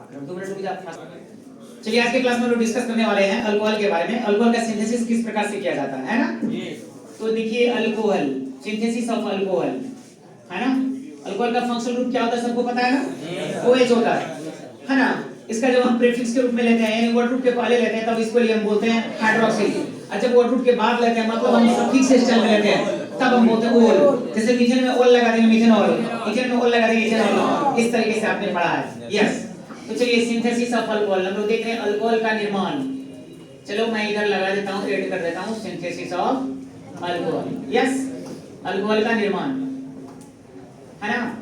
2 minute रुक जा। चलिए आज के क्लास में हम लोग डिस्कस करने वाले हैं अल्कोहल के बारे में। अल्कोहल का सिंथेसिस किस प्रकार से किया जाता है ना? तो देखिए अल्कोहल, सिंथेसिस ऑफ अल्कोहल, है ना? अल्कोहल का फंक्शनल ग्रुप क्या होता है सबको पता है ना? OH होता है ना? इसका जब हम प्रीफिक्स के रूप में लेते हैं, यानी वर्ड रूट के पहले लेते हैं, तब इसको लिए हम बोलते हैं हाइड्रोक्सिल। और जब वर्ड रूट के बाद लेते हैं, मतलब हम सफिक्स से स्टाइल में लेते हैं, तब हम बोलते हैं ओल। जैसे मीथेन में ओल लगा देंगे मीथेनॉल, इथेन में ओल लगा देंगे इथेनॉल। इस तरीके से आपने पढ़ा है। यस, तो चलिए सिंथेसिस ऑफ अल्कोहल हम लोग देख रहे हैं, अल्कोहल का निर्माण। चलो मैं इधर लगा देता हूं, ऐड कर देता हूं synthesis of alcohol. Yes, alcohol का निर्माण, है ना?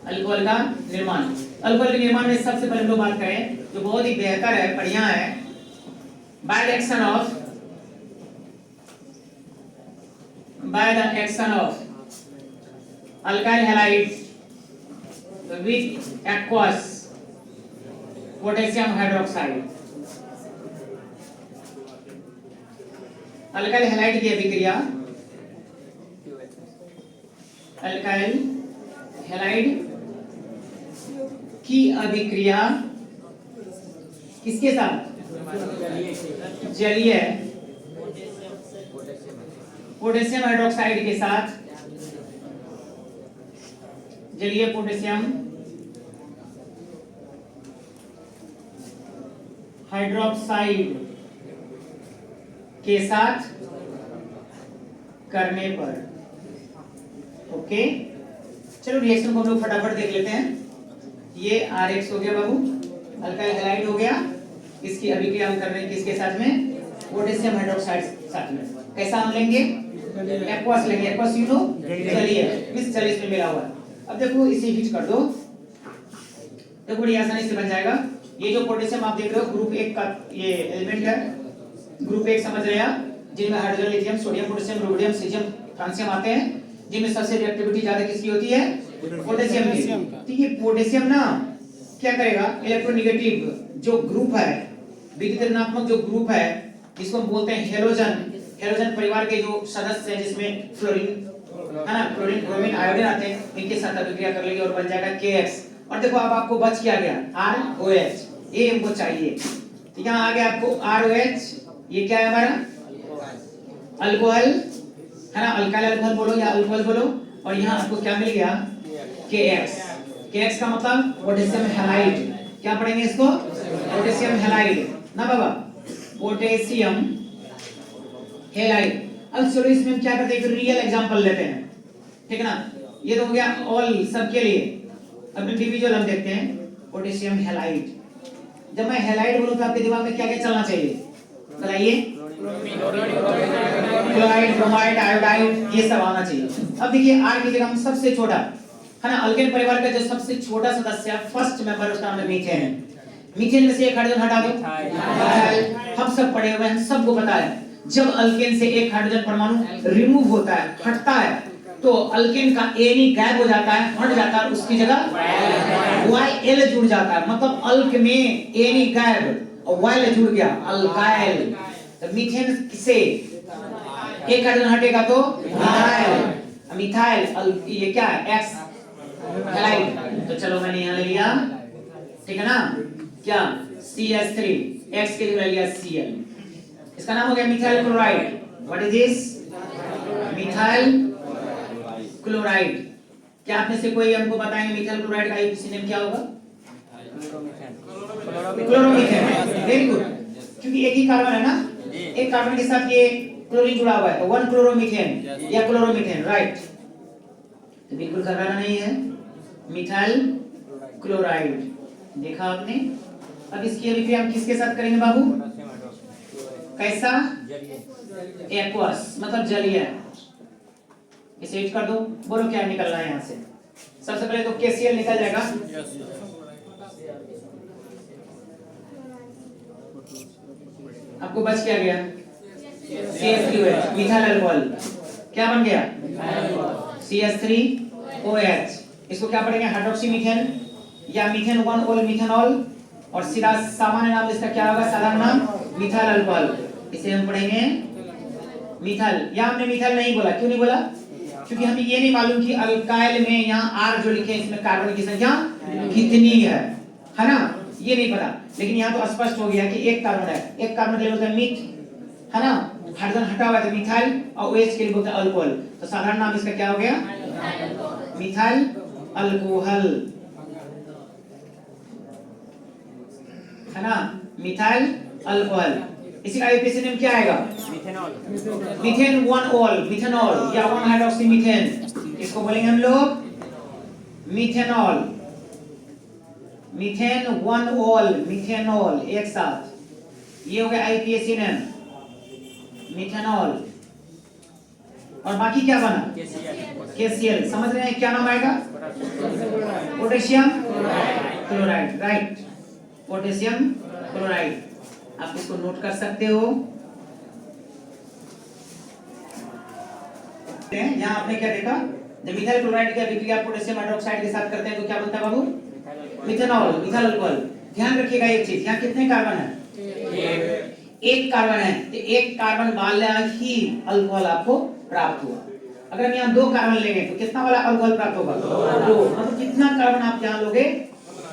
अल्कोहल का निर्माण, अल्कोहल के निर्माण में सबसे पहले हम लोग बात करें जो बहुत ही बेहतर है, बढ़िया है, by the action of alkyl halides with aqueous potassium hydroxide। Alkyl halide की अभिक्रिया, अल्काइल हैलाइड की अभिक्रिया किसके साथ? जलीय पोटेशियम हाइड्रोक्साइड के साथ, जलीय पोटेशियम हाइड्रोक्साइड के साथ करने पर। ओके, चलो रिएक्शन को हम लोग फटाफट देख लेते हैं। ये RX हो गया बाबू, अल्काइल हैलाइड हो गया, इसकी अभिक्रिया हम कर रहे हैं किसके साथ में? पोटेशियम हाइड्रोक्साइड साथ में। कैसा हम लेंगे? एक्वस लेंगे। एक्वस यू नो जलीय, मिस जल इसमें मिला हुआ है। अब देखो इसे हिट कर दो, तो बड़ी आसानी से बन जाएगा। ये जो पोटेशियम आप देख रहे हो ग्रुप 1 का ये एलिमेंट है, ग्रुप 1 समझ रहे हैं, जिनमें hydrogen, lithium, sodium, potassium, rubidium, caesium, francium आते हैं, जिनमें सबसे रिएक्टिविटी ज्यादा किसकी होती है? पोटेशियम की। तो ये पोटेशियम ना क्या करेगा? इलेक्ट्रोनेगेटिव जो ग्रुप है, विद्युत ऋणात्मक जो ग्रुप है, जिसको हम बोलते हैं हेलोजन, हेलोजन परिवार के जो सदस्य हैं जिसमें फ्लोरीन, है ना, क्लोरीन, ब्रोमीन, आयोडीन आते हैं, इनके साथ अभिक्रिया कर लेंगे और बन जाएगा KX। और देखो अब आपको बच क्या गया? ROH, ये हमको चाहिए। तो यहाँ आ गया आपको ROH, ये क्या है हमारा? अल्कोहल, है ना? अल्काइल अल्कोहल बोलो या अल्कोहल बोलो। और यहाँ आपको क्या मिल गया? KX। KX का मतलब पोटेशियम हैलाइड। क्या पढ़ेंगे इसको? पोटेशियम हैलाइड ना बाबा, पोटेशियम हैलाइड। अब चलो इसमें हम क्या करते हैं, एक रियल एग्जांपल लेते हैं, ठीक है ना? ये तो हो गया ऑल सबके लिए। अब इंडिविजुअल हम देखते हैं, पोटेशियम हैलाइड। जब मैं हैलाइड बोलूं तो आपके दिमाग में क्या क्या चलना चाहिए बताइए? क्लोराइड, ब्रोमाइड, आयोडाइड, ये सब आना चाहिए। अब देखिए R की जगह हम सबसे छोटा, है ना, अल्केन परिवार का जो सबसे छोटा सदस्य, फर्स्ट मेंबर, उसका नाम है मीथेन। मीथेन में से एक हाइड्रोजन हटा दो। हम सब पढ़े हुए हैं, सबको पता है जब अल्केन से एक हाइड्रोजन परमाणु रिमूव होता है, हटता है, तो अल्केन का एनी गायब हो जाता है, हट जाता है, उसकी जगह YL जुड़ जाता है। मतलब अल्क में एनी गायब और YL जुड़ गया, अल्काइल। तो मीथेन से एक हाइड्रोजन हटेगा तो मिथाइल, मिथाइल, ये क्या है? X halide. तो चलो मैंने यहाँ ले लिया, ठीक है ना? क्या? CH3, X के जगह लिया Cl, इसका नाम हो गया methyl chloride. What is this? Methyl chloride. क्या आप में से कोई हमको बताएंगे मिथाइल क्लोराइड का IUPAC नेम क्या होगा? क्लोरोमीथेन। वेरी गुड, क्योंकि एक ही कार्बन है ना, एक कार्बन के साथ ये क्लोरीन जुड़ा हुआ है, तो 1 क्लोरोमीथेन या क्लोरोमीथेन, राइट? तो बिल्कुल घबराना नहीं है, मिथाइल क्लोराइड। देखा आपने? अब इसकी अभिक्रिया हम किसके साथ करेंगे बाबू? कैसा? एक्वस, मतलब जलीय। इसे हिट कर दो, बोलो क्या निकल रहा है यहाँ से? सबसे पहले तो KCl निकल जाएगा। आपको बच क्या गया? CH3OH, methyl alcohol. क्या बन गया? CH3OH। इसको क्या पढ़ेंगे? हाइड्रोक्सी मीथेन या मीथेन 1 ओल मिथेनॉल, और सीधा सामान्य नाम इसका क्या होगा? साधारण नाम मिथाइल अल्कोहल। इसे हम पढ़ेंगे मिथाइल। या हमने मिथाइल नहीं बोला, क्यों नहीं बोला? क्योंकि हमें ये नहीं मालूम कि अल्काइल में यहाँ R जो लिखे हैं इसमें कार्बन की संख्या कितनी है। है ना, ये नहीं पता, लेकिन यहाँ तो स्पष्ट हो गया कि एक कार्बन है, एक कार्बन के लिए बोलते हैं मीथ, है ना, हाइड्रोजन हटा हुआ है तो मिथाइल, और OH के लिए बोलते हैं अल्कोहल। तो साधारण नाम इसका क्या हो गया? मिथाइल अल्कोहल, है ना, मिथाइल अल्कोहल। इसी का आईपीसी नेम क्या आएगा? मीथेन 1-ऑल, मिथेनॉल या 1-हाइड्रोक्सी मीथेन, इसको बोलेंगे हम लोग मिथेनॉल, मीथेन 1-ऑल, मिथेनॉल एक साथ, ये हो गया आईपीएसी नेम मिथेनॉल। और बाकी क्या बना? KCl। समझ रहे हैं क्या नाम आएगा? Potassium chloride, right, potassium chloride. आप इसको नोट कर सकते हो। यहाँ आपने क्या देखा? जब मिथाइल क्लोराइड की अभिक्रिया पोटेशियम हाइड्रोक्साइड के साथ करते हैं तो क्या बनता है बाबू? Methanol, methyl alcohol. ध्यान रखिएगा एक चीज, यहाँ कितने कार्बन है? एक कार्बन है, तो एक कार्बन वाला ही अल्कोहल आपको प्राप्त हुआ। अगर हम यहाँ 2 कार्बन लेंगे तो कितना वाला अल्कोहल प्राप्त होगा? 2। मतलब जितना कार्बन आप यहाँ लोगे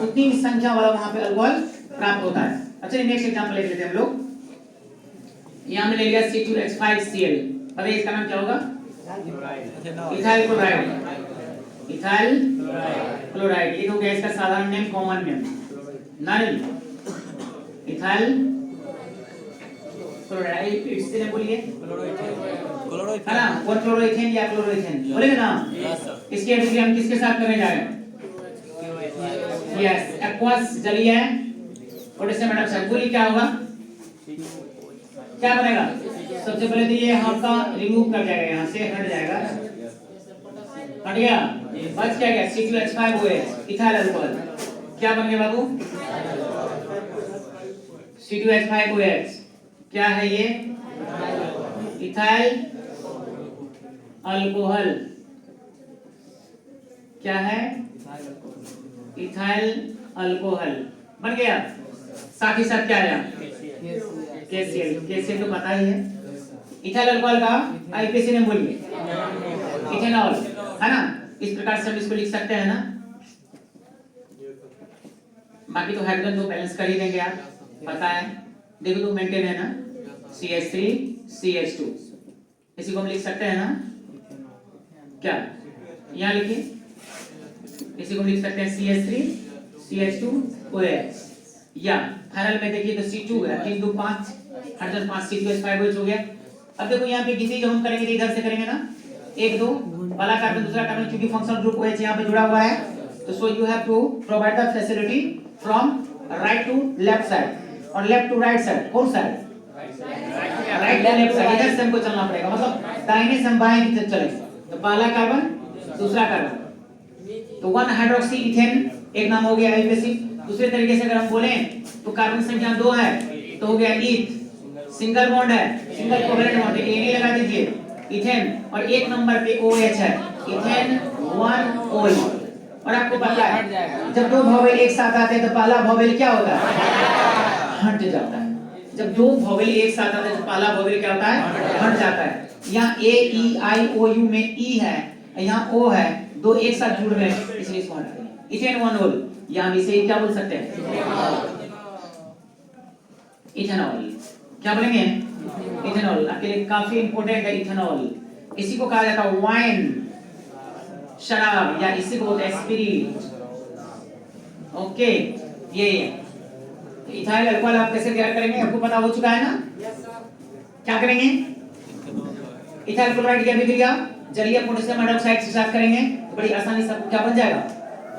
उतनी संख्या वाला वहां पे अल्कोहल प्राप्त होता है। अच्छा, नेक्स्ट एग्जांपल ले लेते हैं हम लोग। यहाँ में ले लिया C2H5Cl, बताइए इसका नाम क्या होगा? Ethyl chloride, ethyl chloride. ये हो गया इसका साधारण name, common name, Nile ethyl chloride. इससे बोलिए है ना, वो क्लोरोइथेन या क्लोरोइथेन बोलेंगे ना। इसकी अभिक्रिया हम किसके साथ करने जा रहे हैं? यस, एक्वस जलीय है, पोटेशियम हाइड्रोक्साइड। बोलिए क्या होगा? क्या बनेगा? सबसे पहले तो ये आपका रिमूव कर जाएगा, यहाँ से हट जाएगा, हट गया, बच क्या गया? C2H5OH, ethyl alcohol. क्या बन गया बाबू? C2H5OH। क्या है ये? Ethyl alcohol. क्या है? इथाइल अल्कोहल बन गया। साथ ही साथ क्या आया? KCl। KCl तो पता ही है। इथाइल अल्कोहल का आईपीसी नेम बोलिए, इथेनॉल, है ना। इस प्रकार से हम इसको लिख सकते हैं ना। बाकी तो हाइड्रोजन तो बैलेंस कर ही देंगे आप, पता है, देखो तो मेंटेन है ना, CH3 CH2, इसी को हम लिख सकते हैं ना। क्या यहाँ लिखिए, इसी को हम लिख सकते हैं CH3 CH2OH, या फाइनल में देखिए तो C2 है, 3 2 5, हाइड्रोजन 5 C2H5OH हो गया। अब देखो यहाँ पे गिनती जब हम करेंगे तो इधर से करेंगे ना, 1 2 पहला कार्बन दूसरा कार्बन, क्योंकि फंक्शनल ग्रुप OH यहाँ पे जुड़ा हुआ है, तो so you have to provide the facility from right to left side और लेफ्ट टू राइट साइड। कौन side? Right to left side, इधर से हमको चलना पड़ेगा, मतलब दाहिने से हम बाएं की तरफ चलें। तो पहला कार्बन दूसरा कार्बन, तो 1 हाइड्रोक्सी इथेन एक नाम हो गया आईपीसी। दूसरे तरीके से अगर हम बोलें तो कार्बन संख्या 2 है तो हो गया ईथ, सिंगल बॉन्ड है, सिंगल कोवेलेंट बॉन्ड है, ए लगा दीजिए, इथेन, और एक नंबर पे OH है, इथेन 1-ऑल। और आपको पता है जब 2 वोवेल एक साथ आते हैं तो पहला वोवेल क्या होता है? हट जाता है। जब 2 वोवेल एक साथ आते हैं तो पहला वोवेल क्या होता है? हट जाता है। यहाँ A-E-I-O-U में E है, यहाँ O है, 2 एक साथ जुड़ रहे हैं इसलिए इसको हटा देंगे, इथेन 1-ऑल। यहाँ हम इसे क्या बोल सकते हैं? इथेनॉल। क्या बोलेंगे? इथेनॉल। आपके लिए काफी इंपॉर्टेंट है इथेनॉल। इसी को कहा जाता है वाइन, शराब, या इसी को बोलते हैं स्पिरिट। ओके, ये इथाइल अल्कोहल आप कैसे तैयार करेंगे आपको पता हो चुका है ना। क्या करेंगे? इथाइल क्लोराइड की अभिक्रिया जलीय पोटेशियम हाइड्रोक्साइड के साथ करेंगे तो बड़ी आसानी से क्या बन जाएगा?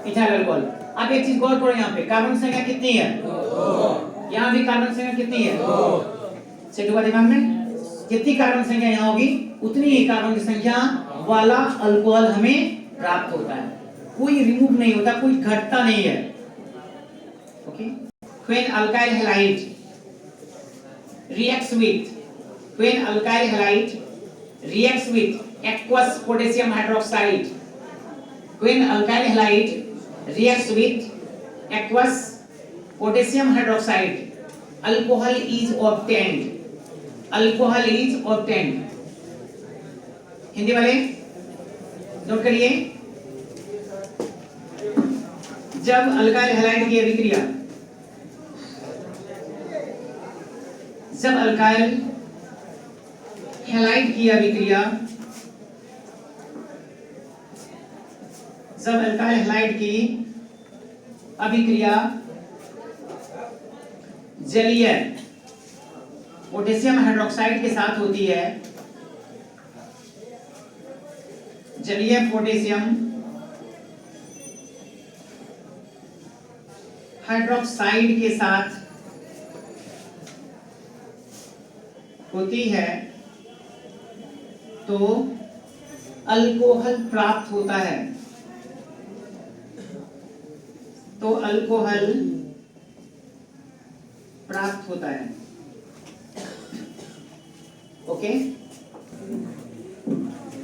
Ethyl alcohol. आप एक चीज गौर करो, यहाँ पे कार्बन संख्या कितनी है? 2। यहाँ भी कार्बन संख्या कितनी है? 2। सेट हुआ दिमाग में? जितनी कार्बन संख्या यहाँ होगी उतनी ही कार्बन की संख्या वाला अल्कोहल हमें प्राप्त होता है। कोई रिमूव नहीं होता, कोई घटता नहीं है। Okay, when alkyl halide reacts with aqueous potassium hydroxide, when alkyl halide reacts with aqueous potassium hydroxide, alcohol is obtained. Hindi वाले नोट करिए, जब अल्काइल हैलाइड की अभिक्रिया, जब अल्काइल हैलाइड की अभिक्रिया, जब अल्काइल हैलाइड की अभिक्रिया जलीय पोटेशियम हाइड्रोक्साइड के साथ होती है, जलीय पोटेशियम हाइड्रोक्साइड के साथ होती है, तो अल्कोहल प्राप्त होता है, तो अल्कोहल प्राप्त होता है। ओके,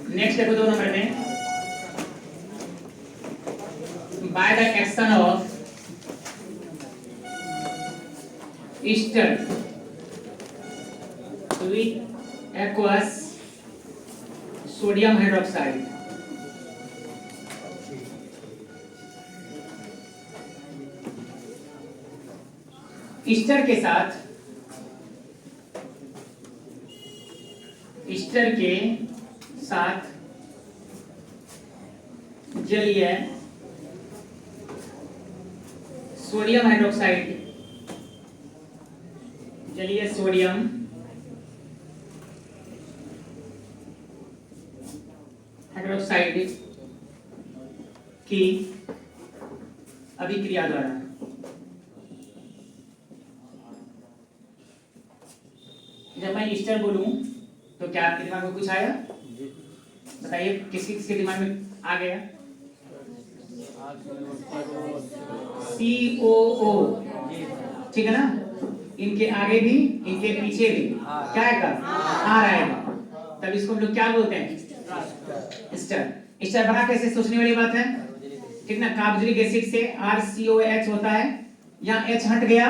नेक्स्ट देखो 2 नंबर में, by the action of Easter with aqueous sodium hydroxide, Easter के साथ, ईस्टर के साथ जलीय सोडियम हाइड्रोक्साइड, जलीय सोडियम हाइड्रोक्साइड की अभिक्रिया द्वारा, जब मैं ईस्टर बोलूं तो क्या आपके दिमाग में कुछ आया? बताइए, किसके किसके दिमाग में आ गया? COO, ठीक है ना? इनके आगे भी, इनके पीछे भी क्या आएगा? R आएगा। तब इसको हम लोग क्या बोलते हैं? ईस्टर। ईस्टर बना कैसे, सोचने वाली बात है, ठीक ना? कार्बोक्सिलिक एसिड से RCOH होता है, यहाँ H हट गया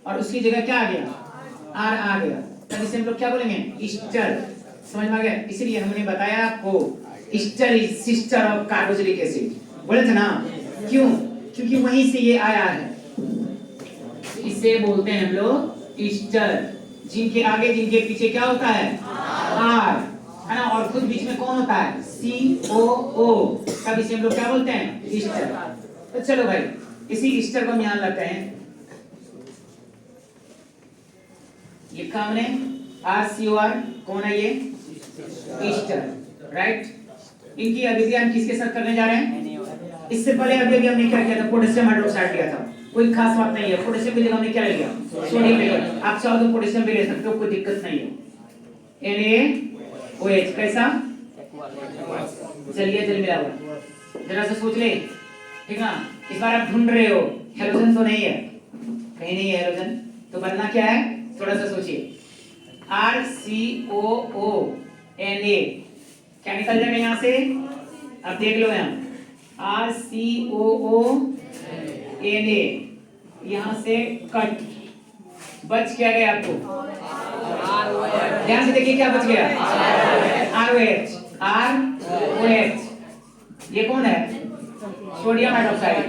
और उसकी जगह क्या आ गया? R आ गया। तब इसे हम लोग क्या बोलेंगे? ईस्टर। समझ में आ गया? इसलिए हमने बताया आपको, Easter is sister of carboxylic acid, बोले थे ना? क्यों? क्योंकि वहीं से ये आया है। इसे बोलते हैं हम लोग ईस्टर, जिनके आगे जिनके पीछे क्या होता है? R, है ना? और खुद बीच में कौन होता है? COO। तब इसे हम लोग क्या बोलते हैं? ईस्टर। तो चलो भाई, इसी ईस्टर को हम यहाँ लाते हैं। लिखा हमने RCOR, कौन है ये? Easter, right? इनकी अभिक्रिया हम किसके साथ करने जा रहे हैं? इससे पहले अभी हमने क्या किया था? पोटेशियम हाइड्रोक्साइड लिया था, कोई खास बात नहीं है। पोटेशियम की जगह हमने क्या ले लिया? सोडियम ले लिया। आप चाहो तो पोटेशियम भी ले सकते हो, कोई दिक्कत नहीं है। NaOH कैसा? जलीय जल मिला हुआ। जरा सा सोच ले, ठीक ना? इस बार आप ढूंढ रहे हो, हेलोजन तो नहीं है, कहीं नहीं है हेलोजन, तो बनना क्या है? थोड़ा सा सोचिए। RCOO Na क्या निकल जाएगा यहाँ से? अब देख लो यहाँ, RCOO Na यहाँ से कट, बच क्या गया आपको? ध्यान से देखिए क्या बच गया? ROH। ROH ये कौन है? Sodium hydroxide.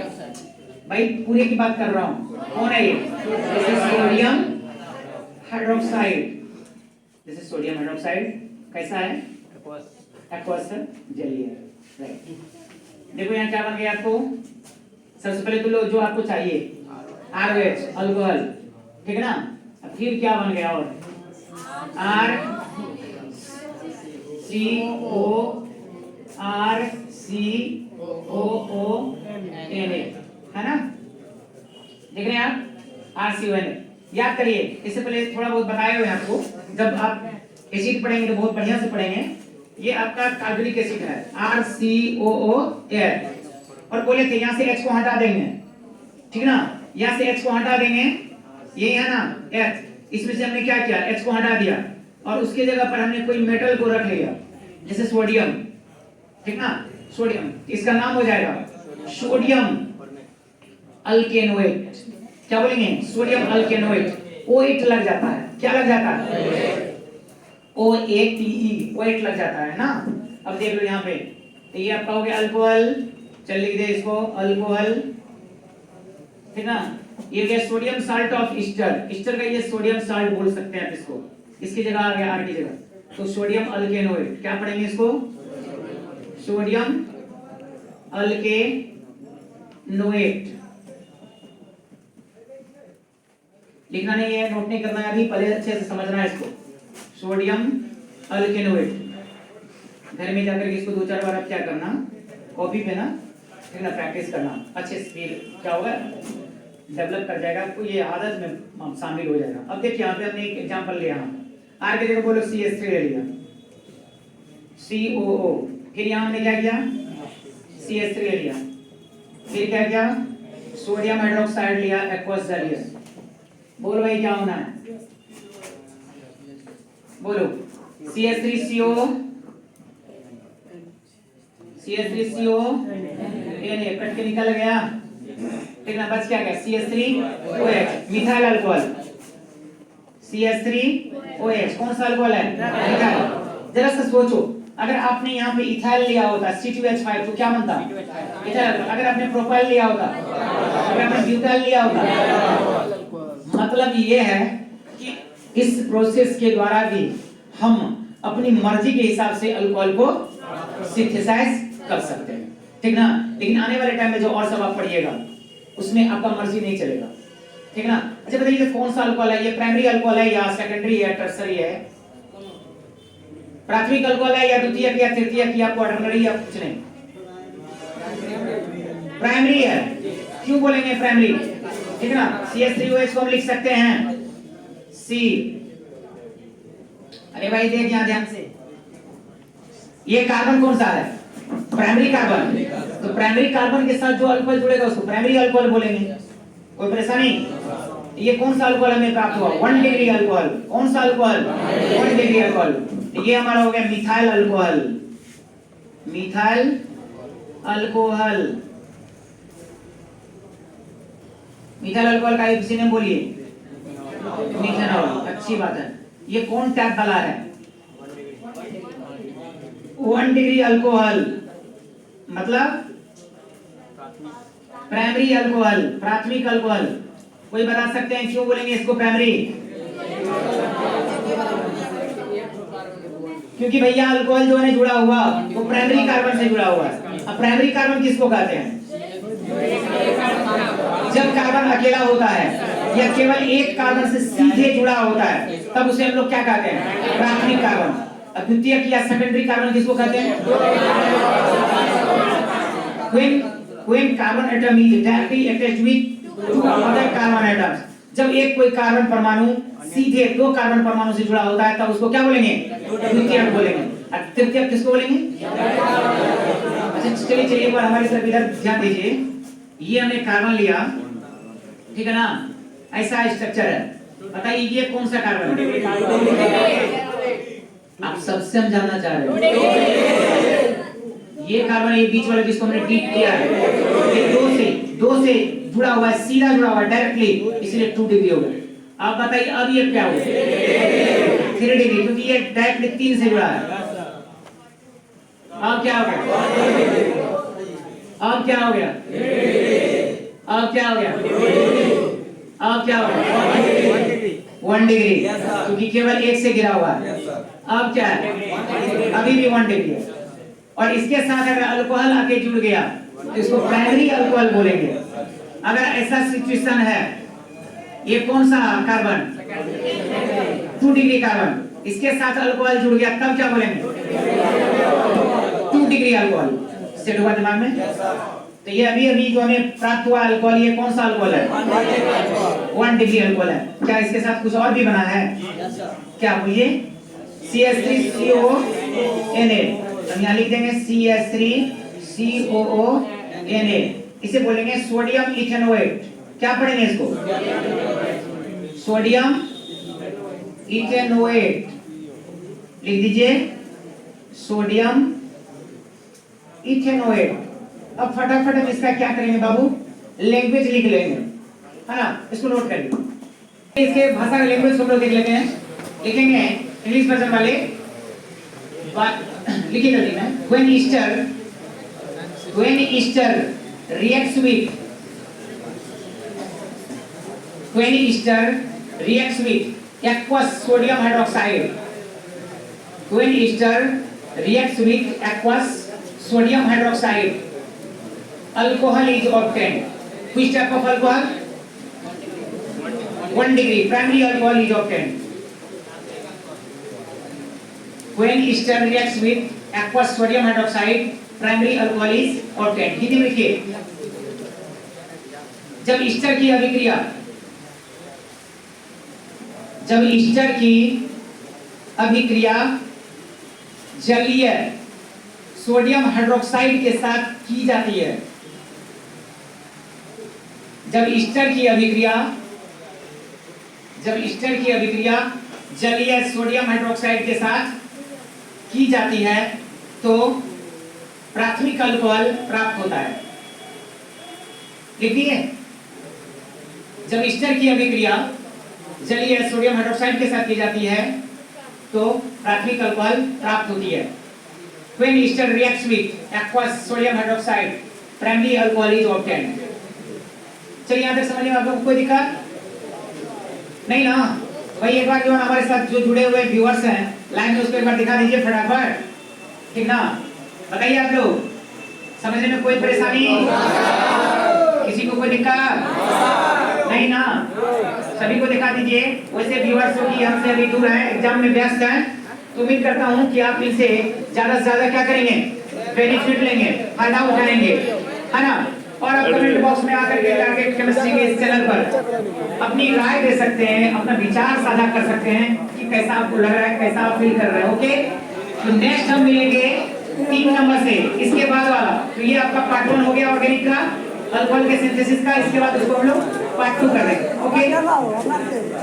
भाई पूरे की बात कर रहा हूँ, कौन है ये? Sodium hydroxide. This is sodium hydroxide. कैसा है? एक्वस जलीय, राइट। देखो यहाँ क्या बन गया आपको? सबसे पहले तो लो जो आपको चाहिए, ROH अल्कोहल, ठीक है ना? अब फिर क्या बन गया? और RCOO Na, है ना? देख रहे हैं आप? RCOO Na याद करिए। इससे पहले थोड़ा बहुत बताया हुआ है आपको, जब आप एसिड पढ़ेंगे तो बहुत बढ़िया से पढ़ेंगे। ये आपका कार्बोनिक एसिड है, RCOOH, और बोले थे यहाँ से H को हटा देंगे, ठीक ना? यहाँ से H को हटा देंगे, ये है ना H, इसमें से हमने क्या किया? H को हटा दिया और उसके जगह पर हमने कोई मेटल को रख लिया, जैसे सोडियम, ठीक ना? सोडियम, इसका नाम हो जाएगा सोडियम अल्केनोएट। क्या बोलेंगे? सोडियम अल्केनोएट। OH लग जाता है, क्या लग जाता है? OATE, OH लग जाता है ना? अब देख लो यहाँ पे, तो ये आपका हो गया अल्कोहल, चल लिख दे इसको अल्कोहल, ठीक ना। ये गया sodium salt of Easter, Easter का ये सोडियम साल्ट बोल सकते हैं आप इसको, इसकी जगह आ गया आर की जगह, तो सोडियम अल्केनोएट, क्या पढ़ेंगे इसको, सोडियम अल्केनोएट। लिखना नहीं है, नोट नहीं करना है अभी, पहले अच्छे से समझना है इसको, सोडियम अल्केनोएट। घर में जाकर के इसको 2-4 बार आप क्या करना, कॉपी पे ना, ठीक ना, प्रैक्टिस करना, अच्छे से क्या होगा, डेवलप कर जाएगा आपको, ये आदत में शामिल हो जाएगा। अब देखिए यहाँ पे हमने एक एग्जांपल लिया, आर के जगह बोलो CH3 ले लिया, COO, फिर यहाँ हमने क्या किया, CH3 ले लिया, फिर क्या किया, सोडियम हाइड्रोक्साइड लिया, एक्वस डालिए। बोलो भाई क्या होना है, बोलो CH3CO, CH3CO NA कट के निकल गया, ठीक ना, बच क्या गया CH3OH, मिथाइल अल्कोहल, CH3OH कौन सा अल्कोहल है, मिथाइल। जरा सा सोचो, अगर आपने यहाँ पे इथाइल लिया होता C2H5 तो क्या बनता, इथाइल। अगर आपने प्रोपाइल लिया होता, अगर आपने ब्यूटाइल लिया होता, मतलब ये है कि इस प्रोसेस के द्वारा भी हम अपनी मर्जी के हिसाब से अल्कोहल को सिंथेसाइज कर सकते हैं, ठीक ना। लेकिन आने वाले टाइम में जो और सब आप पढ़िएगा उसमें आपका मर्जी नहीं चलेगा, ठीक ना। अच्छा बताइए कौन सा अल्कोहल है, ये प्राइमरी अल्कोहल है या सेकेंडरी है, टर्सरी है, प्राथमिक अल्कोहल है या द्वितीयक या तृतीयक या क्वाटरनरी या कुछ नहीं, प्राइमरी है। क्यों बोलेंगे प्राइमरी, ठीक ना। CH3OH को हम लिख सकते हैं C, अरे भाई देख यहां ध्यान से, ये कार्बन कौन सा है, प्राइमरी कार्बन, तो प्राइमरी कार्बन के साथ जो अल्कोहल जुड़ेगा उसको प्राइमरी अल्कोहल बोलेंगे, कोई परेशानी। ये कौन सा अल्कोहल हमें प्राप्त हुआ, 1 डिग्री अल्कोहल, कौन सा अल्कोहल, 1 डिग्री अल्कोहल, ये हमारा हो गया methyl alcohol, methyl alcohol, methyl alcohol का एक सिनोनिम बोलिए, मिथेनॉल, अच्छी बात है। ये कौन टैग वाला है, 1 डिग्री अल्कोहल, मतलब प्राइमरी अल्कोहल, प्राथमिक अल्कोहल। कोई बता सकते हैं क्यों बोलेंगे इसको प्राइमरी, क्योंकि भैया अल्कोहल जो है जुड़ा हुआ वो प्राइमरी कार्बन से जुड़ा हुआ है। अब प्राइमरी कार्बन किसको कहते हैं, जब कार्बन अकेला होता है या केवल एक कार्बन से सीधे जुड़ा होता है तब उसे हम लोग क्या कहते हैं, प्राथमिक कार्बन। अब द्वितीयक या सेकेंडरी कार्बन किसको कहते हैं, when carbon atom is directly attached with two other carbon atoms, जब एक कोई कार्बन परमाणु सीधे 2 कार्बन परमाणु से जुड़ा होता है तब उसको क्या बोलेंगे, द्वितीयक बोलेंगे। और तृतीयक किसको बोलेंगे, अच्छा चलिए एक बार हमारी तरफ इधर ध्यान दीजिए, ये हमने कार्बन लिया, ठीक है ना, ऐसा स्ट्रक्चर है, बताइए ये कौन सा कार्बन है, आप सबसे हम जानना चाह रहे हैं। ये कार्बन ये बीच वाला जिसको हमने डीप किया है, ये 2 से जुड़ा हुआ है, सीधा जुड़ा हुआ है डायरेक्टली, इसलिए 2 डिग्री हो गया। आप बताइए अब ये क्या होगा, 3 डिग्री, क्योंकि ये डायरेक्टली 3 से जुड़ा है। अब क्या हो गया, अब क्या हो गया, अब क्या हो गया, अब क्या हो गया, 1 डिग्री, क्योंकि केवल एक से गिरा हुआ है। अब क्या है, अभी भी 1 डिग्री है। और इसके साथ अगर अल्कोहल आके जुड़ गया तो इसको प्राइमरी अल्कोहल बोलेंगे। अगर ऐसा सिचुएशन है, ये कौन सा कार्बन, 2 डिग्री कार्बन, इसके साथ अल्कोहल जुड़ गया तब क्या बोलेंगे, 2 डिग्री अल्कोहल। सेट हुआ दिमाग में। तो ये अभी जो हमें प्राप्त हुआ अल्कोहल, ये कौन सा अल्कोहल है, 1 डिग्री अल्कोहल है। क्या इसके साथ कुछ और भी बना है, क्या बोलिए, CH3COONA, हम यहाँ लिख देंगे CH3COONA, इसे बोलेंगे सोडियम इथेनोएट। क्या पढ़ेंगे इसको, सोडियम इथेनोएट, लिख दीजिए सोडियम इथेनोएट। अब फटाफट हम इसका क्या करेंगे बाबू, लैंग्वेज लिख लेंगे, है ना, इसको नोट कर लीजिए। इसके भाषा का लैंग्वेज को देख लेते हैं, लिखेंगे इंग्लिश वर्जन वाले, लिखिए जल्दी में, when Easter When ester reacts with aqueous sodium hydroxide, when ester reacts with aqueous sodium hydroxide, alcohol is obtained. Which type of alcohol? 1 degree. Primary alcohol is obtained. When ester reacts with aqueous sodium hydroxide, primary alcohol is obtained. Hindi में लिखिए, जब Easter की अभिक्रिया जलीय sodium hydroxide के साथ की जाती है, जब ईस्टर की अभिक्रिया जलीय सोडियम हाइड्रोक्साइड के साथ की जाती है तो प्राथमिक अल्कोहल प्राप्त होता है। लिख दिए, जब ईस्टर की अभिक्रिया जलीय सोडियम हाइड्रोक्साइड के साथ की जाती है तो प्राथमिक अल्कोहल प्राप्त होती है। When ester reacts with aqueous sodium hydroxide, primary alcohol is obtained. चलिए यहाँ तक समझने में आप लोगों को कोई दिक्कत नहीं ना? भाई एक बार जो हमारे साथ जो जुड़े हुए व्यूअर्स हैं लाइन में उसको एक बार दिखा दीजिए फटाफट, ठीक ना? बताइए आप लोग, समझने में कोई परेशानी? किसी को कोई दिक्कत नहीं ना? सभी को दिखा दीजिए। वैसे व्यूअर्स जो कि हमसे अभी दूर हैं, एग्जाम में व्यस्त हैं, तो उम्मीद करता हूं कि आप इनसे ज्यादा से ज्यादा क्या करेंगे, बेनिफिट लेंगे, फायदा उठाएंगे, है ना? और आप कमेंट बॉक्स में आकर के टारगेट केमिस्ट्री के इस चैनल पर अपनी राय दे सकते हैं, अपना विचार साझा कर सकते हैं कि कैसा आपको लग रहा है, कैसा आप फील कर रहे हैं। ओके, तो नेक्स्ट हम मिलेंगे 3 नंबर से, इसके बाद वाला। तो ये आपका पार्ट 1 हो गया ऑर्गेनिक का, अल्कोहल के सिंथेसिस का। इसके बाद उसको हम लोग पार्ट 2 कर रहे हैं। ओके।